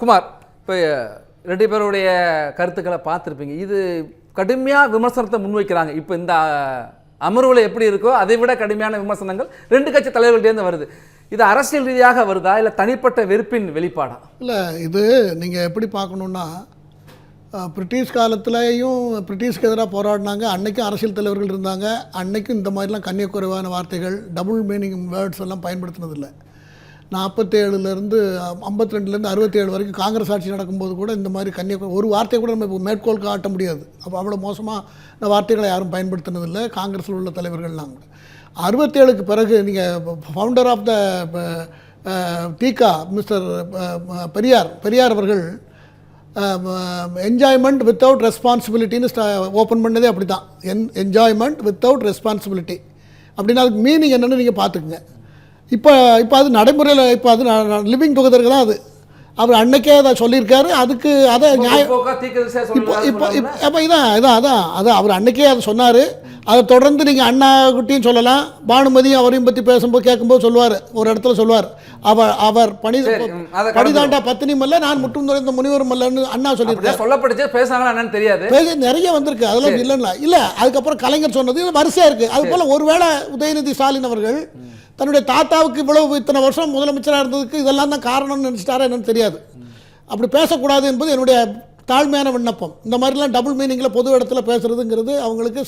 குமார், இப்போ 2 பேருடைய கருத்துக்களை பார்த்துருப்பீங்க. இது கடுமையாக விமர்சனத்தை முன்வைக்கிறாங்க. இப்போ இந்த அமர்வில் எப்படி இருக்கோ அதை விட கடுமையான விமர்சனங்கள் 2 கட்சி தலைவர்கள்டேருந்து வருது. இது அரசியல் ரீதியாக வருதா இல்லை தனிப்பட்ட வெறுப்பின் வெளிப்பாடா? இல்லை, இது நீங்கள் எப்படி பார்க்கணுன்னா, பிரிட்டிஷ் காலத்துலேயும் பிரிட்டிஷ்க்கு எதிராக போராடினாங்க. அன்றைக்கும் அரசியல் தலைவர்கள் இருந்தாங்க. அன்றைக்கும் இந்த மாதிரிலாம் கண்ணியக்குறைவான வார்த்தைகள், டபுள் மீனிங் வேர்ட்ஸ் எல்லாம் பயன்படுத்தினதில்லை. 47லேருந்து 52லேருந்து 67 வரைக்கும் காங்கிரஸ் ஆட்சி நடக்கும்போது கூட இந்த மாதிரி ஒரு வார்த்தையை கூட நம்ம மேற்கோள் காட்ட முடியாது. அப்போ அவ்வளோ மோசமான வார்த்தைகளை யாரும் பயன்படுத்தினதில்லை காங்கிரஸில் உள்ள தலைவர்கள்லாம் கூட. 67க்கு பிறகு நீங்கள் founder of the DK mister Periyar அவர்கள் என்ஜாய்மெண்ட் வித்தவுட் ரெஸ்பான்சிபிலிட்டின்னு ஓப்பன் பண்ணதே அப்படி தான். என்ஜாய்மெண்ட் வித்தவுட் ரெஸ்பான்சிபிலிட்டி அப்படின்னா அதுக்கு மீனிங் என்னென்னு நீங்கள் பார்த்துக்குங்க. இப்போ அது நடைமுறையில், இப்போ அது லிவிங் டுகெதருக்கு தான் அது. அவர் அன்னைக்கே அதை சொல்லியிருக்காரு. அதுக்கு அதை இப்போ இதான் அவர் அன்னைக்கே அதை சொன்னார். அதை தொடர்ந்து நீங்கள் அண்ணா குட்டியும் சொல்லலாம், பானுமதியும் அவரையும் பற்றி பேசும்போது கேட்கும்போது சொல்லுவார், ஒரு இடத்துல சொல்லுவார், அவர் பணிதாண்டா பத்தினியும் அல்ல, நான் முற்றும் துறைந்த முனிவரும் அல்லன்னு அண்ணா சொல்லியிருக்காரு. சொல்லப்படுச்சு, பேசுனாங்கன்னு தெரியாது, நிறைய வந்திருக்கு, அதெல்லாம் இல்லைன்னா இல்லை. அதுக்கப்புறம் கலைஞர் சொன்னது வரிசையாக இருக்குது. அது போல் ஒருவேளை உதயநிதி ஸ்டாலின் அவர்கள் தன்னுடைய தாத்தாவுக்கு இவ்வளவு இத்தனை வருஷம் முதலமைச்சராக இருந்ததுக்கு இதெல்லாம் தான் காரணம்னு நினச்சிட்டாரா என்னன்னு தெரியாது. அப்படி பேசக்கூடாது என்பது என்னுடைய தாழ்மையான விண்ணப்பம். இந்த மாதிரிலாம் டபுள் மீனிங்கில் பொது இடத்துல பேசுகிறதுங்கிறது அவங்களுக்கு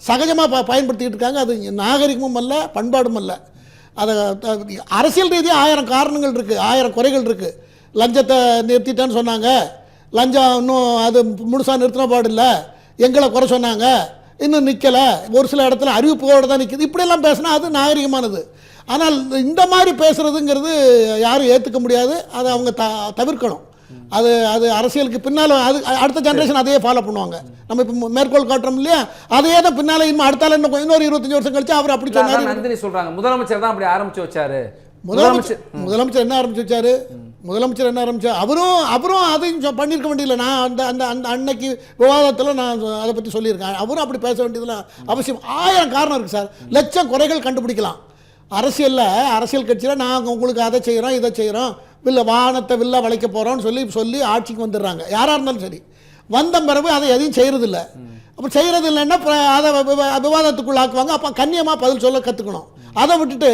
சகஜமாக பயன்படுத்திக்கிட்டு இருக்காங்க. அது நாகரிகமும் அல்ல, பண்பாடும் அல்ல. அதை அரசியல் ரீதியாக 1000 காரணங்கள் இருக்குது, 1000 குறைகள் இருக்குது. லஞ்சத்தை நிறுத்திட்டேன்னு சொன்னாங்க, லஞ்சம் இன்னும் அது முழுசாக நிறுத்தின பாடில்லை, எங்களை குறை சொன்னாங்க, இன்னும் நிற்கலை, ஒரு சில இடத்துல அறிவிப்புகளோடு தான் நிற்கிது. இப்படியெல்லாம் பேசினா அது நாகரிகமானது. ஆனால் இந்த மாதிரி பேசுகிறதுங்கிறது யாரும் ஏற்றுக்க முடியாது. அதை அவங்க தவிர்க்கணும். அது அரசியலுக்கு பின்னால் அது அடுத்த ஜென்ரேஷன் அதையே ஃபாலோ பண்ணுவாங்க. நம்ம இப்போ மேற்கோள் காட்டுறோம் இல்லையா, அதையே தான் பின்னால் இன்னும் அடுத்தால இன்னொரு 25 வருஷம் கழிச்சு அவர் அப்படி சொன்னார். நந்தினி சொல்கிறாங்க, முதலமைச்சர் தான் அப்படி ஆரம்பிச்சு வச்சாரு. முதலமைச்சர் என்ன ஆரம்பிச்சு வச்சாரு? முதலமைச்சர் என்ன ஆரம்பிச்சார்? அவரும் அதையும் பண்ணியிருக்க வேண்டியதில்லை. நான் அந்த அன்னைக்கு விவாதத்தில் நான் அதை பற்றி சொல்லியிருக்கேன். அவரும் அப்படி பேச வேண்டியதில்லை அவசியம். 1000 காரணம் இருக்குது சார், லட்சம் குறைகள் கண்டுபிடிக்கலாம். அரசியல் கட்சியில் நாங்கள் உங்களுக்கு அதை செய்கிறோம், இதை செய்கிறோம், வானத்தை வில்ல வளைக்க போகிறோம்னு சொல்லி ஆட்சிக்கு வந்துடுறாங்க. யாராக இருந்தாலும் சரி, வந்த பிறகு அதை எதையும் செய்கிறதில்ல. அப்போ செய்கிறது இல்லைன்னா அதை விவாதத்துக்குள்ளாக்குவாங்க. அப்போ கண்ணியமாக பதில் சொல்ல கற்றுக்கணும். அதை விட்டுட்டு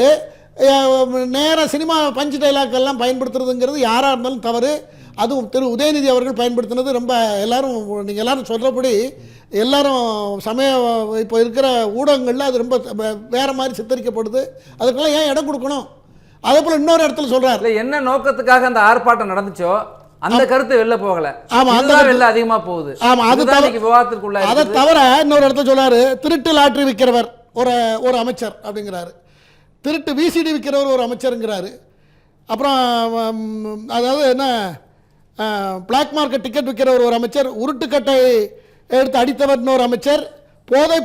நேராக சினிமா பஞ்சு டைலாக்கெல்லாம் பயன்படுத்துறதுங்கிறது யாராக இருந்தாலும் தவறு. அதுவும் திரு உதயநிதி அவர்கள் பயன்படுத்தினது ரொம்ப நீங்கள் எல்லாரும் சொல்கிறபடி எல்லாரும் இப்போ இருக்கிற ஊடகங்களில் அது ரொம்ப வேறு மாதிரி சித்தரிக்கப்படுது. அதுக்கெல்லாம் ஏன் இடம் கொடுக்கணும்? அதே போல் இன்னொரு இடத்துல சொல்கிறார், என்ன நோக்கத்துக்காக அந்த ஆர்ப்பாட்டம் நடந்துச்சோ அந்த கருத்து வெளில போகல. ஆமா, அந்த வெளில அதிகமா போகுது. ஆமா, அது விவாதத்திற்குள்ள. அதை தவிர இன்னொரு இடத்துல சொல்றாரு, திருட்டு லாட்டரி விற்கிறவர் ஒரு அமைச்சர் அப்படிங்கிறாரு, திருட்டு விசிடி விற்கிறவர் ஒரு அமைச்சருங்கிறாரு. அப்புறம் அதாவது என்ன, பிளாக் மார்க்கெட் டிக்கெட் விற்கிறவர் ஒரு அமைச்சர், உருட்டுக்கட்டை எடுத்து அடித்தவர் ஒரு அமைச்சர், போதை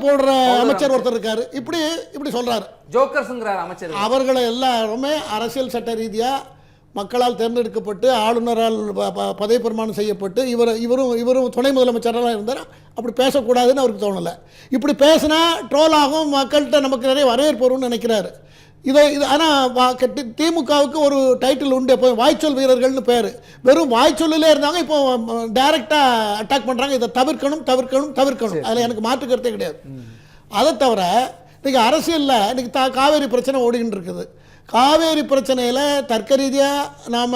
போடுற அமைச்சர் ஒருத்தர் இருக்காரு. இப்படி சொல்றாரு, ஜோக்கர்ஸ்ங்கறார் அமைச்சர். அவர்களை எல்லாருமே அரசியல் சட்ட ரீதியாக மக்களால் தேர்ந்தெடுக்கப்பட்டு ஆளுநரால் பதவி பிரமாணம் செய்யப்பட்டு இவரும் துணை முதலமைச்சராக இருந்தார். அப்படி பேசக்கூடாதுன்னு அவருக்கு தோணலை. இப்படி பேசினா ட்ரோல் ஆகும், மக்கள்கிட்ட நமக்கு நிறைய வரவேற்பு வரும்னு நினைக்கிறாரு. இது ஆனால் திமுகவுக்கு ஒரு டைட்டில் உண்டு, எப்போ வாய்ச்சொல் வீரர்கள்னு பேர். வெறும் வாய்ச்சொல்லிலே இருந்தாங்க, இப்போ டைரெக்டாக அட்டாக் பண்ணுறாங்க. இதை தவிர்க்கணும். அதில் எனக்கு மாற்று கருத்தே கிடையாது. அதை தவிர இன்றைக்கி அரசியலில் இன்றைக்கி காவேரி பிரச்சனை ஓடிக்கிட்டு இருக்குது. காவேரி பிரச்சனையில் தர்க்க ரீதியாக நாம்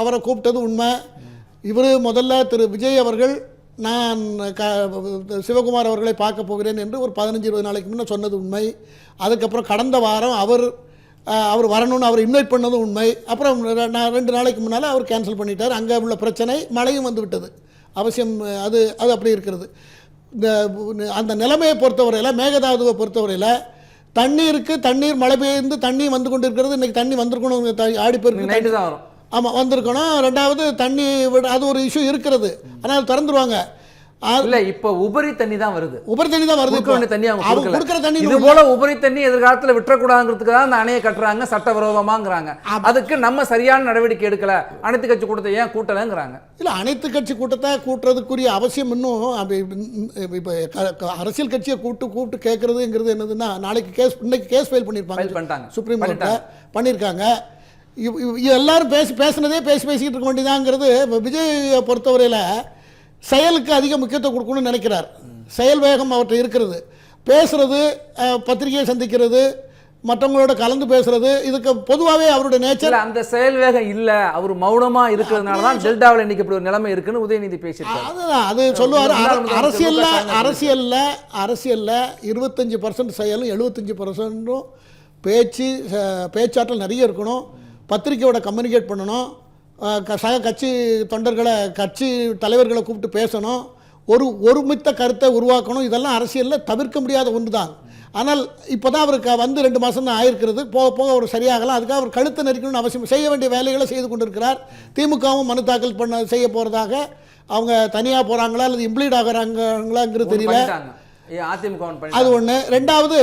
அவரை கூப்பிட்டது உண்மை. இவர் முதல்ல திரு விஜய் அவர்கள் நான் சிவகுமார் அவர்களை பார்க்க போகிறேன் என்று ஒரு 15-20 நாளைக்கு முன்னே சொன்னது உண்மை. அதுக்கப்புறம் கடந்த வாரம் அவர் வரணும்னு அவர் இன்வைட் பண்ணதும் உண்மை. அப்புறம் 2 நாளைக்கு முன்னால் அவர் கேன்சல் பண்ணிட்டார். அங்கே உள்ள பிரச்சனை, மழையும் வந்து விட்டது. அவசியம் அது அப்படி இருக்கிறது. இந்த அந்த நிலைமையை பொறுத்தவரையில், மேகதாதுவை பொறுத்தவரையில் தண்ணீர் மழை பெய்ந்து தண்ணி வந்து கொண்டு இருக்கிறது. இன்றைக்கி தண்ணி வந்திருக்கணும், ஆடிப்பெருக்கு தான் வரும். ஆமாம், வந்திருக்கணும். ரெண்டாவது தண்ணி அது ஒரு இஷ்யூ இருக்கிறது, ஆனால் திறந்துருவாங்க. இல்ல, இப்ப உபரி தண்ணி தான் வருது. தண்ணி அவங்க கொடுக்கிற தண்ணி இது போல உபரி தண்ணி எதிர்காலத்தில் விட்டுறக்கூடாதுங்கிறதுக்கு தான் அந்த அணையை கட்டுறாங்க, சட்டவிரோதமாங்கிறாங்க. அதுக்கு நம்ம சரியான நடவடிக்கை எடுக்கல, அனைத்து கட்சி கூட்டத்தை ஏன் கூட்டலைங்கிறாங்க. இல்ல, அனைத்து கட்சி கூட்டத்தை கூட்டுறதுக்குரிய அவசியம் இன்னும் இப்போ அரசியல் கட்சியை கூப்பிட்டு கேட்கறதுங்கிறது என்னதுன்னா, இன்னைக்கு கேஸ் ஃபைல் பண்ணியிருப்பாங்க, சுப்ரீம் கோர்ட்டில் பண்ணியிருக்காங்க. எல்லாரும் பேசுனதே பேசிக்கிட்டு இருக்க வேண்டியதாங்கிறது விஜயை பொறுத்தவரையில் செயலுக்கு அதிக முக்கியத்துவம் கொடுக்கணும்னு நினைக்கிறார். செயல் வேகம் அவர்கிட்ட இருக்கிறது. பேசுறது, பத்திரிகையை சந்திக்கிறது, மற்றவங்களோட கலந்து பேசுறது, இதுக்கு பொதுவாகவே அவருடைய நேச்சர். அந்த செயல் வேகம் இல்லை, அவர் மௌனமா இருக்கிறதுனால தான் டெல்டாவில் இன்னைக்கு இப்படி ஒரு நிலைமை இருக்குன்னு உதயநிதி பேசியிருக்காரு. அதுதான் அது சொல்லுவார். அரசியல்ல 25% செயலும் 75% பேச்சாற்றல் நிறைய இருக்கணும். பத்திரிகையோட கம்யூனிகேட் பண்ணணும். சக கட்சி தொண்டர்களை, கட்சி தலைவர்களை கூப்பிட்டு பேசணும். ஒருமித்த கருத்தை உருவாக்கணும். இதெல்லாம் அரசியலில் தவிர்க்க முடியாத ஒன்று தான். ஆனால் இப்போ தான் அவருக்கு வந்து 2 மாதம் தான் ஆயிருக்கிறது. போக போக அவர் சரியாகலாம். அதுக்காக அவர் கழுத்தை நெரிக்கணும்னு அவசியம். செய்ய வேண்டிய வேலைகளை செய்து கொண்டிருக்கிறார். திமுகவும் மனு தாக்கல் செய்ய போகிறதாக, அவங்க தனியாக போகிறாங்களா அல்லது இம்ப்ளீட் ஆகிறாங்களாங்கிறது தெரியல. அது ஒன்று. ரெண்டாவது,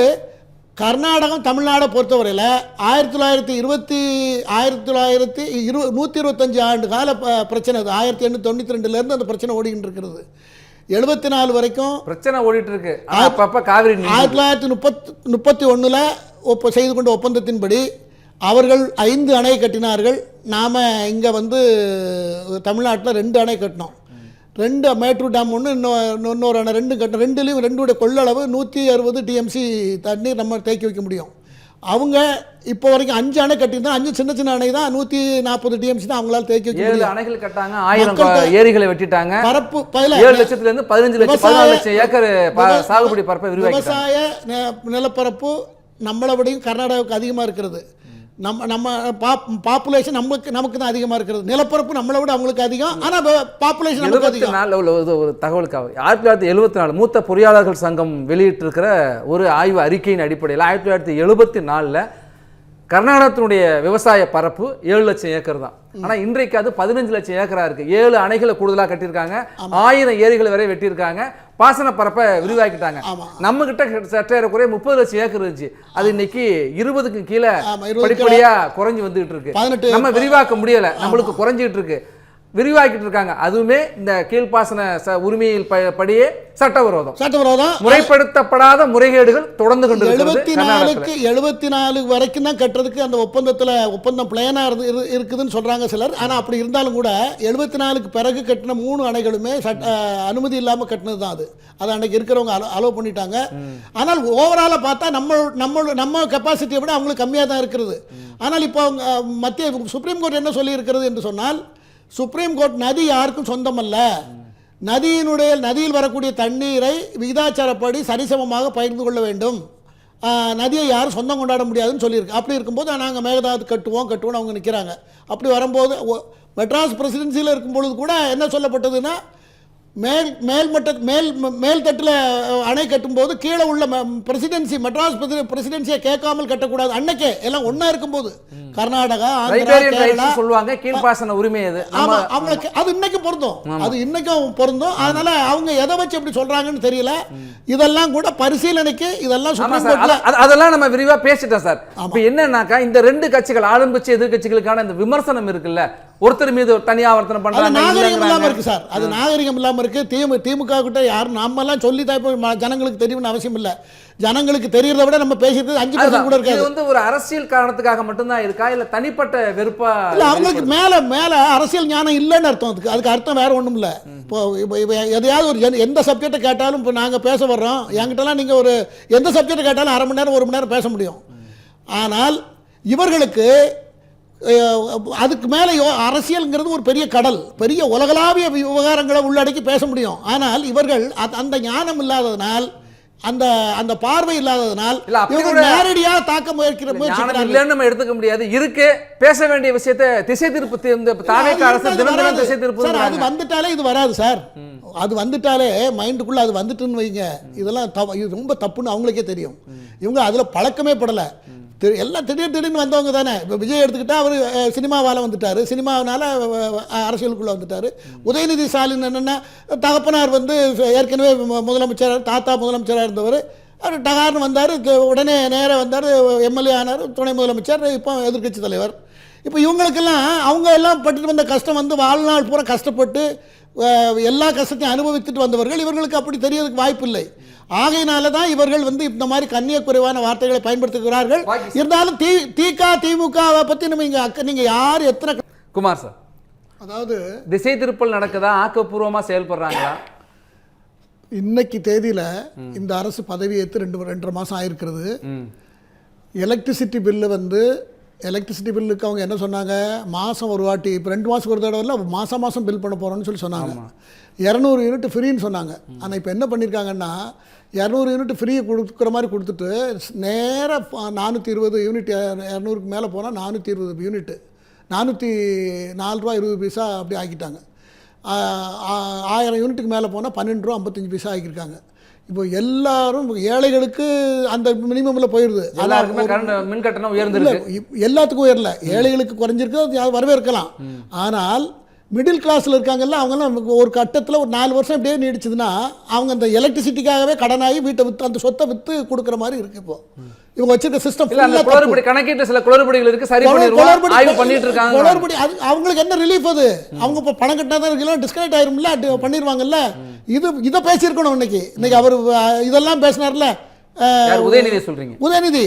கர்நாடகம் தமிழ்நாடை பொறுத்தவரையில் 125 ஆண்டு கால பிரச்சனை. அது 1892 அந்த பிரச்சனை ஓடிக்கிட்டு இருக்கிறது. 74 வரைக்கும் பிரச்சனை ஓடிட்டு இருக்கு. அப்பப்ப காவிரி 1931 செய்து கொண்ட ஒப்பந்தத்தின்படி அவர்கள் 5 அணை கட்டினார்கள். நாம் இங்கே வந்து தமிழ்நாட்டில் 2 அணை கட்டினோம். 2 மேட்டூர் டேம் ஒன்று, இன்னொரு அணை 2 கட்டணும். 2லையும் 2 கொள்ளளவு 160 டிஎம்சி தண்ணீர் நம்ம தேக்கி வைக்க முடியும். அவங்க இப்போ வரைக்கும் 5 அணை கட்டியிருந்தா 5 சின்ன சின்ன அணை தான் 140 டிஎம்சி தான் அவங்களால தேக்கி வைக்க முடியும். 7 அணைகள் கட்டாங்க, 1000 ஏரிகளை வெட்டிட்டாங்க. பரப்பு 7 லட்சத்திலிருந்து 15 லட்சம் ஏக்கர் சாகுபடி பரப்பை விரிவாக்கி. விவசாய நிலப்பரப்பு நம்மளை விடையும் கர்நாடகாவுக்கு அதிகமாக இருக்கிறது. நம்ம பாப்புலேஷன் நமக்கு தான் அதிகமாக இருக்கிறது. நிலப்பரப்பு நம்மளை விட அவங்களுக்கு அதிகம். ஆனால் பாப்புலேஷன் நமக்கு அதிகம். ஒரு தகவலுக்காக 1974 மூத்த பொறியாளர்கள் சங்கம் வெளியிட்டிருக்கிற ஒரு ஆய்வு அறிக்கையின் அடிப்படையில் 1974 கர்நாடகத்தினுடைய விவசாய பரப்பு 7 லட்சம் ஏக்கர் தான். ஆனால் இன்றைக்கு அது 15 லட்சம் ஏக்கரா இருக்கு. 7 அணைகளை கூடுதலாக கட்டியிருக்காங்க, 1000 ஏரிகளை வரை வெட்டியிருக்காங்க, பாசன பரப்பை விரிவாக்கிட்டாங்க. நம்ம கிட்ட சற்றேறக்குறைய 30 லட்சம் ஏக்கர் இருந்துச்சு. அது இன்னைக்கு 20க்கு கீழே படிப்படியா குறைஞ்சி வந்துகிட்டு இருக்கு. நம்ம விரிவாக்க முடியல, நம்மளுக்கு குறைஞ்சிட்டு இருக்கு. விரிவாக்கிட்டு இருக்காங்க. அதுவுமே இந்த கீழ்ப்பாசன உரிமையில் படியே சட்டவிரோதம். முறைப்படுத்தப்படாத முறைகேடுகள் தொடர்ந்து கொண்டு 74 வரைக்கும் தான் கட்டுறதுக்கு அந்த ஒப்பந்தம் பிளேனா இருக்குதுன்னு சொல்றாங்க சிலர். ஆனா அப்படி இருந்தாலும் கூட 74க்கு பிறகு கட்டின 3 அணைகளுமே அனுமதி இல்லாம கட்டினது தான். அது அன்னைக்கு இருக்கிறவங்க அலோவ் பண்ணிட்டாங்க. ஆனால் ஓவரால பார்த்தா நம்ம கெப்பாசிட்டியை விட அவங்களுக்கு கம்மியா தான் இருக்கிறது. ஆனால் இப்போ மத்திய சுப்ரீம் கோர்ட் என்ன சொல்லி இருக்கிறது என்று சொன்னால், சுப்ரீம் கோர்ட் நதி யாருக்கும் சொந்தமல்ல, நதியில் வரக்கூடிய தண்ணீரை விகிதாச்சாரப்படி சரிசமமாக பகிர்ந்து கொள்ள வேண்டும், நதியை யாரும் சொந்தம் கொண்டாட முடியாதுன்னு சொல்லியிருக்கு. அப்படி இருக்கும்போது நாங்கள் மேகதாது கட்டுவோம்னு அவங்க நிற்கிறாங்க. அப்படி வரும்போது மெட்ராஸ் பிரசிடென்சியில் இருக்கும்பொழுது கூட என்ன சொல்லப்பட்டதுன்னா, மேல் தட்டில் அணை கட்டும்போது கீழே உள்ள பிரசிடென்சி, மெட்ராஸ் பிரசிடென்சியை கேட்காமல் கட்டக்கூடாது. அன்னைக்கே எல்லாம் ஒன்னா இருக்கும்போது கர்நாடகா, சொல்லுவாங்க கீழ்ப்பாசன உரிமை அவங்களுக்கு அது இன்னைக்கு இன்னைக்கும் பொருந்தும். அதனால அவங்க எதை வச்சு எப்படி சொல்றாங்கன்னு தெரியல. இதெல்லாம் கூட பரிசீலனைக்கு அதெல்லாம் நம்ம விரிவா பேசிட்டோம் சார். இப்ப என்னன்னாக்கா, இந்த 2 கட்சிகள், ஆளுங்கட்சி எதிர்கட்சிகளுக்கான இந்த விமர்சனம் இருக்குல்ல, ஒருத்தர் மீது தனியா வர்த்தனை பண்றாங்க, நாகரிகம் இல்லாம இருக்கு சார். அது நாகரிகம் இல்லாம இருக்கு. திமுக கிட்ட யாரும் நம்மெல்லாம் சொல்லி தான் ஜனங்களுக்கு தெரியும்னு அவசியம் இல்லை. ஜனங்களுக்கு தெரியறத விட நம்ம பேசிட்டு 5% கூட இருக்காது. இது வந்து ஒரு அரசியல் காரணத்துக்காக மட்டும்தான் இருக்கா, இல்ல தனிப்பட்ட வெறுப்பா? இல்ல, அவங்களுக்கு மேல அரசியல் ஞானம் இல்லைன்னு அர்த்தம். அதுக்கு அர்த்தம் வேற ஒண்ணும் இல்ல. இப்போ எதையாவது ஒரு எந்த சப்ஜெக்டை கேட்டாலும், இப்போ நாங்க பேச வர்றோம், என்கிட்டலாம் நீங்க ஒரு எந்த சப்ஜெக்டை கேட்டாலும் 1/2 மணி நேரம் 1 மணி நேரம் பேச முடியும். ஆனால் இவர்களுக்கு அதுக்கு மேலே அரசியல்ங்கிறது ஒரு பெரிய கடல், பெரிய உலகளாவிய விவகாரங்களை உள்ளடக்கி பேச முடியும். ஆனால் இவர்கள் அந்த ஞானம் இல்லாததனால், அந்த பார்வை இல்லாததனால் நேரடியா தாக்க முயற்சிக்கிறாங்க. நம்ம எடுத்துக்க முடியாது. இருக்கு பேச வேண்டிய விஷயத்தை திசை திருப்பு அது வந்துட்டாலே இது வராது சார். அது வந்துட்டாலே மைண்டுக்குள்ள அது வந்துட்டுன்னு வைங்க, இதெல்லாம் இது ரொம்ப தப்புன்னு அவங்களுக்கே தெரியும். இவங்க அதுல பழக்கமே படலை. எல்லாம் திடீர்னு வந்தவங்க தானே. இப்போ விஜய் எடுத்துக்கிட்டா அவர் சினிமாவால் வந்துட்டார், சினிமாவினால அரசியலுக்குள்ளே வந்துட்டார். உதயநிதி ஸ்டாலின் என்னென்னா, தகப்பனார் வந்து ஏற்கனவே முதலமைச்சர், தாத்தா முதலமைச்சராக இருந்தவர், அவர் டகார்னு வந்தார், உடனே நேராக வந்தார், எம்எல்ஏ ஆனார், துணை முதலமைச்சர், இப்போ எதிர்கட்சி தலைவர். இப்போ இவங்களுக்கெல்லாம் அவங்க எல்லாம் பட்டுட்டு வந்த கஷ்டம் வந்து வாழ்நாள் பூரா கஷ்டப்பட்டு எல்லா கஷ்டத்தையும் அனுபவித்துட்டு வந்தவர்கள், இவர்களுக்கு அப்படி தெரியறதுக்கு வாய்ப்பு இல்லை. ஆகையினால தான் இவர்கள் வந்து இந்த மாதிரி கண்ணியக்குறைவான வார்த்தைகளை பயன்படுத்துகிறார்கள். இருந்தாலும் திமுகவை பற்றி நீங்க யார் எத்தனை குமார் சார், அதாவது திசை திருப்பல் நடக்குதா, ஆக்கப்பூர்வமா செயல்படுறாங்களா? இன்னைக்கு தேதியில இந்த அரசு பதவி ஏற்று 2.5 மாசம் ஆயிருக்கிறது. எலக்ட்ரிசிட்டி பில்லு வந்து எலக்ட்ரிசிட்டி பில்லுக்கு அவங்க என்ன சொன்னாங்க, மாதம் ஒரு வாட்டி, இப்போ 2 மாதத்துக்கு ஒரு தடவை இல்லை, மாதம் பில் பண்ண போகிறோன்னு சொல்லி சொன்னாங்க. 200 யூனிட் ஃப்ரீன்னு சொன்னாங்க. ஆனால் இப்போ என்ன பண்ணியிருக்காங்கன்னா 200 யூனிட் ஃப்ரீ கொடுக்குற மாதிரி கொடுத்துட்டு நேராக 420 யூனிட், 200க்கு மேலே போனால் 420 யூனிட்டு 404 ரூபா 20 பைசா அப்படி ஆக்கிட்டாங்க. 1000 யூனிட்டுக்கு மேலே போனால் 12 ரூபா 55 பைசா ஆக்கியிருக்காங்க. இப்போ எல்லாரும் ஏழைகளுக்கு அந்த மினிமமில் போயிடுது. மின் கட்டணம் உயர்ந்திருக்கு, எல்லாத்துக்கும் உயரல. ஏழைகளுக்கு குறைஞ்சிருக்கு, அது வரவேற்கலாம். ஆனால் மிடில் கிளாஸில் இருக்காங்கல்ல, அவங்கெல்லாம் ஒரு கட்டத்தில் ஒரு 4 வருஷம் இப்படியே நீடிச்சதுன்னா அவங்க அந்த எலக்ட்ரிசிட்டிக்காகவே கடனாகி வீட்டை விற்று அந்த சொத்தை விற்று கொடுக்குற மாதிரி இருக்கு. இப்போ இவங்க வச்சிருக்க சிஸ்டம் கணக்கீட்டு சில குளறுபடிகள் இருக்கு, சரி பண்ணிட்டு இருக்காங்க. குளறுபடி அது அவங்களுக்கு என்ன ரிலீஃப்? அது அவங்க இப்போ பணம் கட்டினா தான் இருக்கலாம், டிஸ்கனெக்ட் ஆயிரும்ல, பண்ணிடுவாங்கல்ல. இதை பேசியிருக்கணும் இன்னைக்கு அவர் இதெல்லாம் பேசினார்ல உதயநிதி சொல்றீங்க. உதயநிதி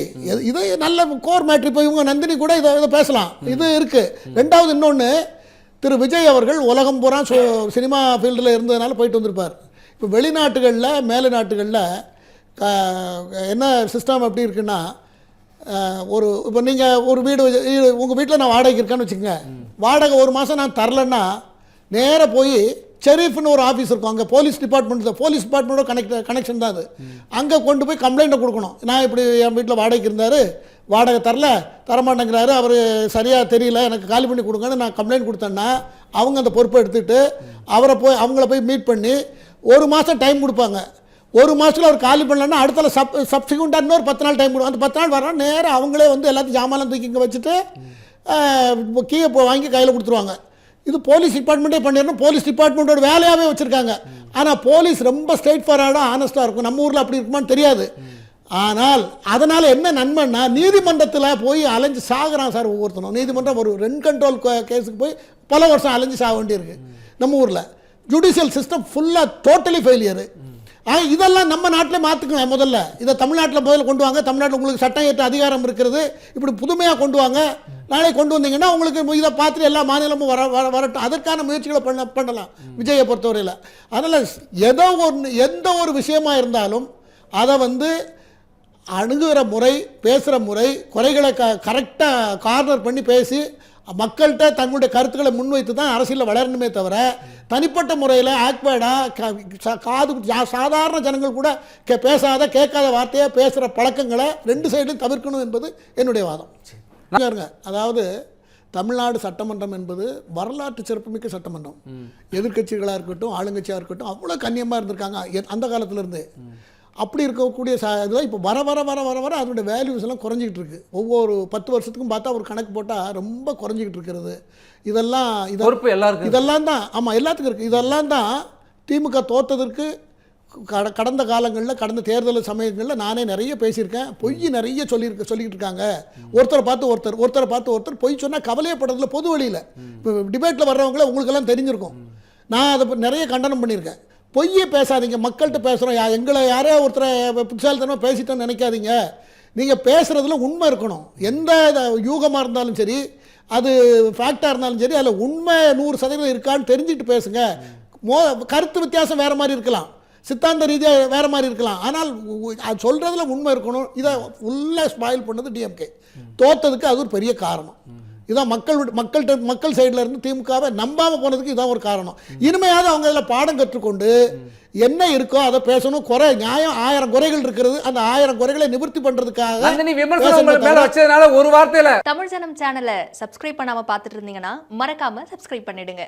இது நல்ல கோர் மேட்ரு. இப்போ இவங்க நந்தினி கூட இதை பேசலாம், இது இருக்கு. ரெண்டாவது இன்னொன்று, திரு விஜய் அவர்கள் உலகம் பூரா சினிமா ஃபீல்டில் இருந்ததுனால போயிட்டு வந்திருப்பார். இப்போ வெளிநாட்டுகளில் மேலை நாட்டுகளில் என்ன சிஸ்டம் எப்படி இருக்குன்னா, இப்போ நீங்கள் ஒரு வீடு உங்கள் வீட்டில் நான் வாடகைக்கு இருக்கேன்னு வச்சுக்கோங்க. வாடகை ஒரு மாதம் நான் தரலன்னா நேராக போய் ஷெரீஃப்னு ஒரு ஆஃபீஸ் இருக்கும், அங்கே போலீஸ் டிபார்ட்மெண்ட்டோட கனெக்ஷன் தான் அது. அங்கே கொண்டு போய் கம்ப்ளைண்ட்டை கொடுக்கணும். நான் இப்படி என் வீட்டில் வாடகைக்கு இருந்தார், வாடகை தரமாட்டேங்கிறாரு, அவர் சரியாக தெரியல, எனக்கு காலி பண்ணி கொடுங்கன்னு நான் கம்ப்ளைண்ட் கொடுத்தேன்னா அவங்க அந்த பொறுப்பை எடுத்துகிட்டு அவங்கள போய் மீட் பண்ணி 1 மாதம் டைம் கொடுப்பாங்க. 1 மாதத்தில் அவர் காலி பண்ணலன்னா அடுத்த சப்சிக்வெண்ட்டாக இன்னொரு 10 நாள் டைம் கொடுக்கும். அந்த 10 நாள் வரோம் நேராக அவங்களே வந்து எல்லாத்தையும் ஜாமான் தூக்கி இங்கே வச்சுட்டு கீழே வாங்கி கையில் கொடுத்துருவாங்க. இது போலீஸ் டிபார்ட்மெண்ட்டே பண்ணிடணும். போலீஸ் டிபார்ட்மெண்ட்டோட வேலையாகவே வச்சுருக்காங்க. ஆனால் போலீஸ் ரொம்ப ஸ்ட்ரெயிட் ஃபார்வர்டாக ஆனஸ்ட்டாக இருக்கும். நம்ம ஊரில் அப்படி இருக்குமான்னு தெரியாது. ஆனால் அதனால் என்ன நன்மைன்னா, நீதிமன்றத்தில் போய் அலைஞ்சு சாகுறான் சார் ஒவ்வொருத்தனும். நீதிமன்றம் ஒரு ரெண்ட் கண்ட்ரோல் கேஸுக்கு போய் பல வருஷம் அலைஞ்சு சாக வேண்டியிருக்கு. நம்ம ஊரில் ஜுடிஷியல் சிஸ்டம் ஃபுல்லாக டோட்டலி ஃபெயிலியரு. இதெல்லாம் நம்ம நாட்டிலே மாற்றிக்கணும். முதல்ல இதை தமிழ்நாட்டில் கொண்டு வாங்க. தமிழ்நாட்டில் உங்களுக்கு சட்டம் ஏற்ற அதிகாரம் இருக்கிறது, இப்படி புதுமையாக கொண்டு வாங்க. நாளை கொண்டு வந்தீங்கன்னா உங்களுக்கு இதை பார்த்துட்டு எல்லா மாநிலமும் வரட்டும். அதற்கான முயற்சிகளை பண்ணலாம் விஜயை பொறுத்தவரையில். அதனால் எந்த ஒரு விஷயமா இருந்தாலும் அதை வந்து அணுகுகிற முறை, பேசுகிற முறை, குறைகளை கரெக்டாக கார்னர் பண்ணி பேசி மக்கள்கிட்ட தங்களுடைய கருத்துக்களை முன்வைத்து தான் அரசியலில் வளரணுமே தவிர, தனிப்பட்ட முறையில் ஆக்வேர்டாக சாதாரண ஜனங்கள் கூட பேசாத கேட்காத வார்த்தையை பேசுகிற பழக்கங்களை 2 சைடும் தவிர்க்கணும் என்பது என்னுடைய வாதம். அதாவது தமிழ்நாடு சட்டமன்றம் என்பது வரலாற்று சிறப்புமிக்க சட்டமன்றம். எதிர்கட்சிகளாக இருக்கட்டும், ஆளுங்கட்சியாக இருக்கட்டும், அவ்வளோ கண்ணியமாக இருந்திருக்காங்க அந்த காலத்திலேருந்து. அப்படி இருக்கக்கூடிய இதுதான் இப்போ வர வர வர வர வர அதனுடைய வேல்யூஸ் எல்லாம் குறைஞ்சிக்கிட்டு இருக்குது. ஒவ்வொரு 10 வருஷத்துக்கும் பார்த்தா ஒரு கணக்கு போட்டால் ரொம்ப குறைஞ்சிக்கிட்டு இருக்கிறது. இதெல்லாம் தான் ஆமாம் எல்லாத்துக்கும் இருக்குது. இதெல்லாம் தான் திமுக தோற்றதற்கு கடந்த காலங்களில், கடந்த தேர்தல் சமயங்களில் நானே நிறைய பேசியிருக்கேன். பொய் நிறைய சொல்லிக்கிட்டு இருக்காங்க. ஒருத்தரை பார்த்து ஒருத்தர் பொய் சொன்னால் கவலையப்படுறதுல பொது வழியில் இப்போ டிபேட்டில் வர்றவங்கள உங்களுக்கெல்லாம் தெரிஞ்சிருக்கும். நான் அதை நிறைய கண்டனம் பண்ணியிருக்கேன். பொய்யே பேசாதீங்க, மக்கள்கிட்ட பேசுகிறோம், எங்களை யாரையா ஒருத்தரை புத்திசாலித்தனமாக பேசிட்டோன்னு நினைக்காதீங்க. நீங்கள் பேசுகிறதுல உண்மை இருக்கணும். எந்த யூகமாக இருந்தாலும் சரி, அது ஃபேக்டாக இருந்தாலும் சரி, அதில் உண்மை 100% இருக்கான்னு தெரிஞ்சுக்கிட்டு பேசுங்க. கருத்து வித்தியாசம் வேறு மாதிரி இருக்கலாம், சித்தாந்த ரீதியாக வேறு மாதிரி இருக்கலாம், ஆனால் அது சொல்கிறதுல உண்மை இருக்கணும். இதை ஃபுல்லாக ஸ்பாயில் பண்ணது டிஎம்கே. தோற்றதுக்கு அது ஒரு பெரிய காரணம். இதான் மக்கள் சைடில் இருந்து திமுகவை நம்பாமல் போனதுக்கு இதான் ஒரு காரணம். இனிமையாவது அவங்க அதில் பாடம் கற்றுக்கொண்டு என்ன இருக்கோ அதை பேசணும். நியாயம் 1000 குறைகள் இருக்கிறது, அந்த 1000 குறைகளை நிவர்த்தி பண்றதுக்காக ஒரு வார்த்தையில தமிழ் ஜனம் சேனலை சப்ஸ்கிரைப் பண்ணாம பார்த்துட்டு இருந்தீங்கன்னா மறக்காம சப்ஸ்கிரைப் பண்ணிடுங்க.